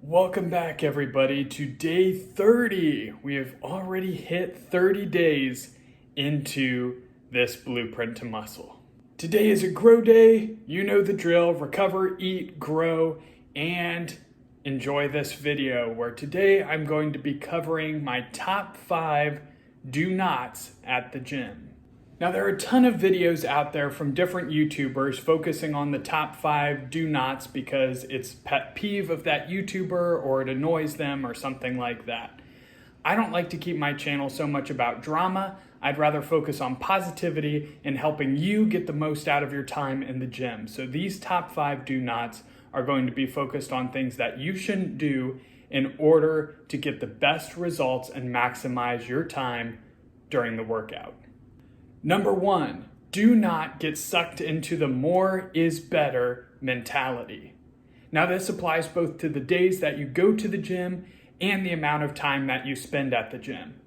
Welcome back, everybody, to day 30. We have already hit 30 days into this blueprint to muscle. Today is a grow day. You know the drill. Recover, eat, grow, and enjoy this video where today I'm going to be covering my top 5 do nots at the gym. Now, there are a ton of videos out there from different YouTubers focusing on the top 5 do nots because it's pet peeve of that YouTuber or it annoys them or something like that. I don't like to keep my channel so much about drama. I'd rather focus on positivity and helping you get the most out of your time in the gym. So these top 5 do nots are going to be focused on things that you shouldn't do in order to get the best results and maximize your time during the workout. Number 1, do not get sucked into the more is better mentality. Now, this applies both to the days that you go to the gym and the amount of time that you spend at the gym.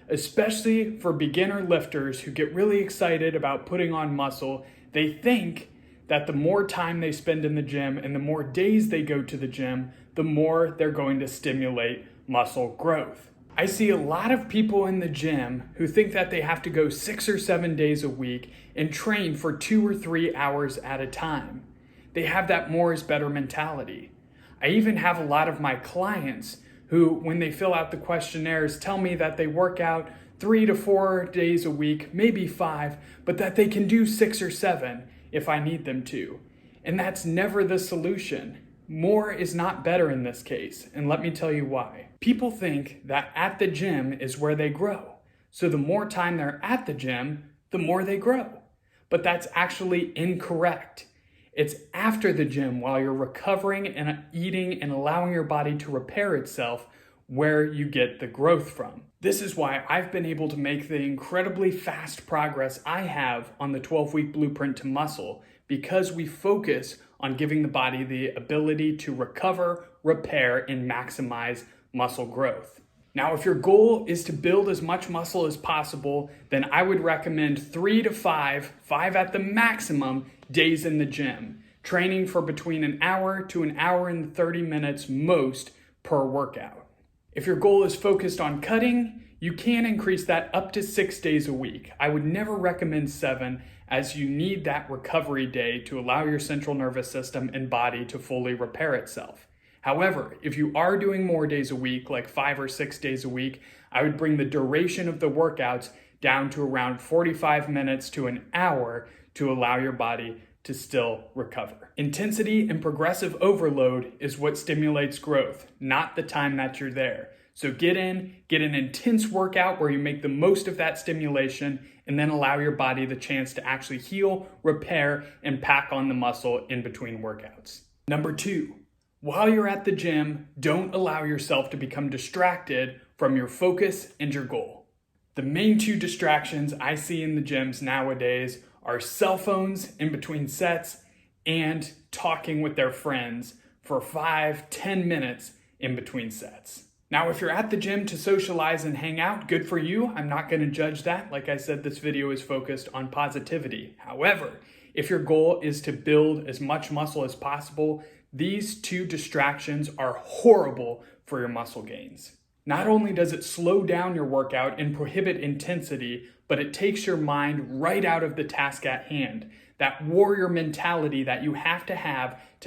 Especially for beginner lifters who get really excited about putting on muscle, they think that the more time they spend in the gym and the more days they go to the gym, the more they're going to stimulate muscle growth. I see a lot of people in the gym who think that they have to go 6 or 7 days a week and train for 2 or 3 hours at a time. They have that more is better mentality. I even have a lot of my clients who, when they fill out the questionnaires, tell me that they work out 3 to 4 days a week, maybe 5, but that they can do 6 or 7 if I need them to. And that's never the solution. More is not better in this case, and let me tell you why. People think that at the gym is where they grow. So the more time they're at the gym, the more they grow. But that's actually incorrect. It's after the gym, while you're recovering and eating and allowing your body to repair itself, where you get the growth from. This is why I've been able to make the incredibly fast progress I have on the 12-week blueprint to muscle, because we focus on giving the body the ability to recover, repair, and maximize muscle growth. Now, if your goal is to build as much muscle as possible, then I would recommend 3 to 5 at the maximum, days in the gym, training for between an hour to an hour and 30 minutes most per workout. If your goal is focused on cutting, you can increase that up to 6 days a week. I would never recommend 7, as you need that recovery day to allow your central nervous system and body to fully repair itself. However, if you are doing more days a week, like 5 or 6 days a week, I would bring the duration of the workouts down to around 45 minutes to an hour to allow your body to still recover. Intensity and progressive overload is what stimulates growth, not the time that you're there. So get an intense workout where you make the most of that stimulation and then allow your body the chance to actually heal, repair, and pack on the muscle in between workouts. Number 2, while you're at the gym, don't allow yourself to become distracted from your focus and your goal. The main 2 distractions I see in the gyms nowadays are cell phones in between sets and talking with their friends for 5-10 minutes in between sets. Now, if you're at the gym to socialize and hang out, good for you. I'm not going to judge that. Like I said, this video is focused on positivity. However, if your goal is to build as much muscle as possible, these 2 distractions are horrible for your muscle gains. Not only does it slow down your workout and prohibit intensity, but it takes your mind right out of the task at hand. That warrior mentality that you have to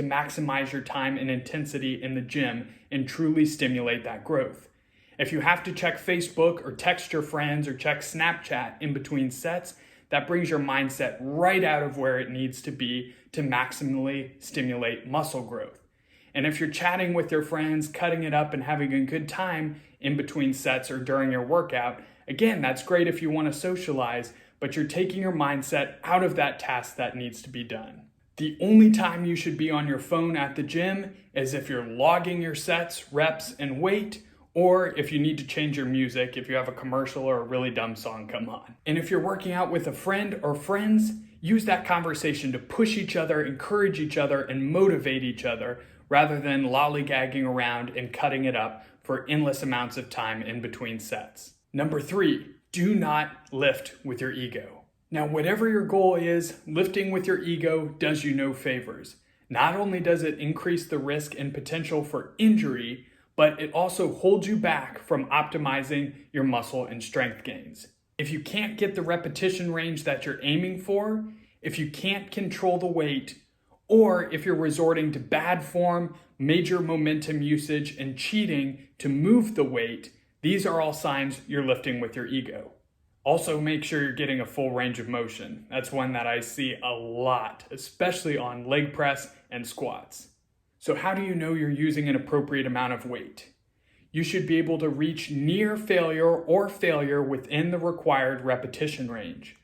maximize your time and intensity in the gym and truly stimulate that growth. If you have to check Facebook or text your friends or check Snapchat in between sets, that brings your mindset right out of where it needs to be to maximally stimulate muscle growth. And if you're chatting with your friends, cutting it up and having a good time in between sets or during your workout, again, that's great if you want to socialize, but you're taking your mindset out of that task that needs to be done. The only time you should be on your phone at the gym is if you're logging your sets, reps, and weight, or if you need to change your music, if you have a commercial or a really dumb song come on. And if you're working out with a friend or friends, use that conversation to push each other, encourage each other, and motivate each other, rather than lollygagging around and cutting it up for endless amounts of time in between sets. Number 3, do not lift with your ego. Now, whatever your goal is, lifting with your ego does you no favors. Not only does it increase the risk and potential for injury, but it also holds you back from optimizing your muscle and strength gains. If you can't get the repetition range that you're aiming for, if you can't control the weight, or if you're resorting to bad form, major momentum usage, and cheating to move the weight, these are all signs you're lifting with your ego. Also, make sure you're getting a full range of motion. That's one that I see a lot, especially on leg press and squats. So how do you know you're using an appropriate amount of weight? You should be able to reach near failure or failure within the required repetition range.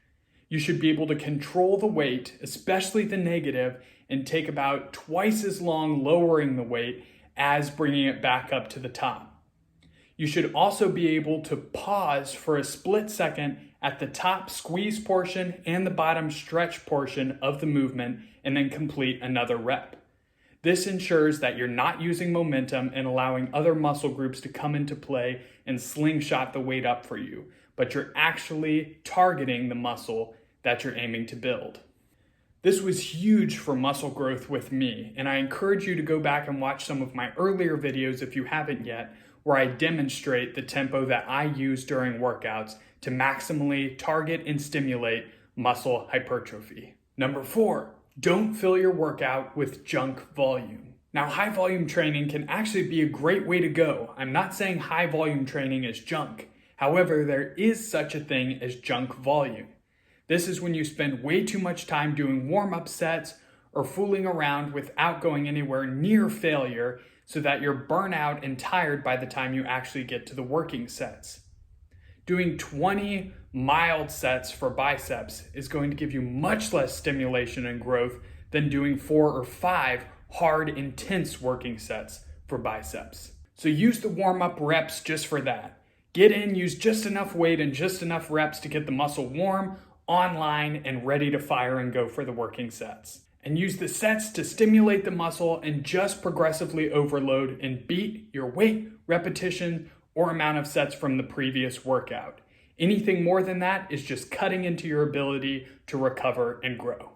You should be able to control the weight, especially the negative, and take about twice as long lowering the weight as bringing it back up to the top. You should also be able to pause for a split second at the top squeeze portion and the bottom stretch portion of the movement and then complete another rep. This ensures that you're not using momentum and allowing other muscle groups to come into play and slingshot the weight up for you, but you're actually targeting the muscle that you're aiming to build. This was huge for muscle growth with me, and I encourage you to go back and watch some of my earlier videos if you haven't yet, where I demonstrate the tempo that I use during workouts to maximally target and stimulate muscle hypertrophy. Number 4, don't fill your workout with junk volume. Now, high volume training can actually be a great way to go. I'm not saying high volume training is junk. However, there is such a thing as junk volume. This is when you spend way too much time doing warm-up sets or fooling around without going anywhere near failure so that you're burnt out and tired by the time you actually get to the working sets. Doing 20 mild sets for biceps is going to give you much less stimulation and growth than doing 4 or 5 hard, intense working sets for biceps. So use the warm-up reps just for that. Get in, use just enough weight and just enough reps to get the muscle warm, online, and ready to fire and go for the working sets. And use the sets to stimulate the muscle and just progressively overload and beat your weight, repetition, or amount of sets from the previous workout. Anything more than that is just cutting into your ability to recover and grow.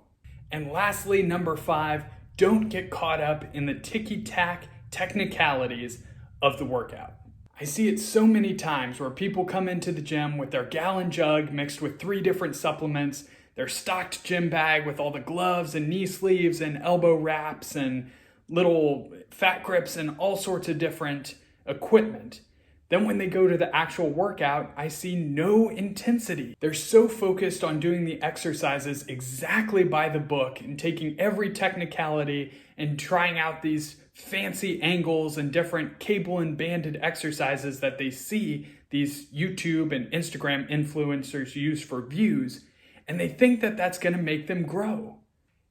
And lastly, number 5, don't get caught up in the ticky-tack technicalities of the workout. I see it so many times where people come into the gym with their gallon jug mixed with 3 different supplements, their stocked gym bag with all the gloves and knee sleeves and elbow wraps and little fat grips and all sorts of different equipment. Then when they go to the actual workout, I see no intensity. They're so focused on doing the exercises exactly by the book and taking every technicality and trying out these fancy angles and different cable and banded exercises that they see these YouTube and Instagram influencers use for views, and they think that that's going to make them grow.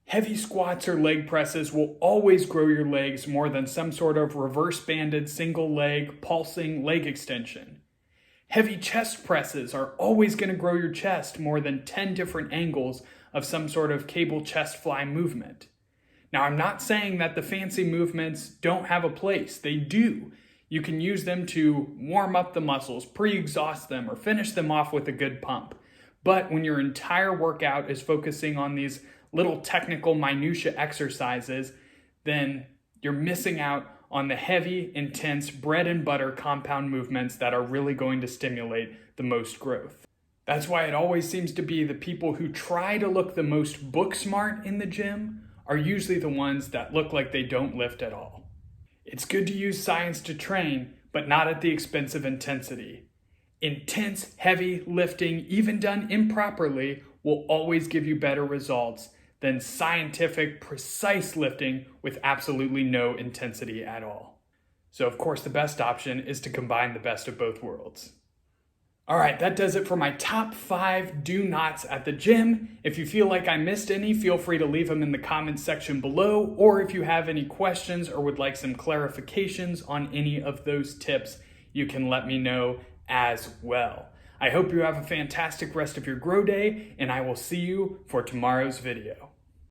Heavy squats or leg presses will always grow your legs more than some sort of reverse banded single leg pulsing leg extension. Heavy chest presses are always going to grow your chest more than 10 different angles of some sort of cable chest fly movement. Now, I'm not saying that the fancy movements don't have a place. They do. You can use them to warm up the muscles, pre-exhaust them, or finish them off with a good pump. But when your entire workout is focusing on these little technical minutia exercises, then you're missing out on the heavy, intense, bread and butter compound movements that are really going to stimulate the most growth. That's why it always seems to be the people who try to look the most book smart in the gym are usually the ones that look like they don't lift at all. It's good to use science to train, but not at the expense of intensity. Intense, heavy lifting, even done improperly, will always give you better results than scientific, precise lifting with absolutely no intensity at all. So of course, the best option is to combine the best of both worlds. All right, that does it for my top 5 do-nots at the gym. If you feel like I missed any, feel free to leave them in the comments section below, or if you have any questions or would like some clarifications on any of those tips, you can let me know as well. I hope you have a fantastic rest of your grow day, and I will see you for tomorrow's video.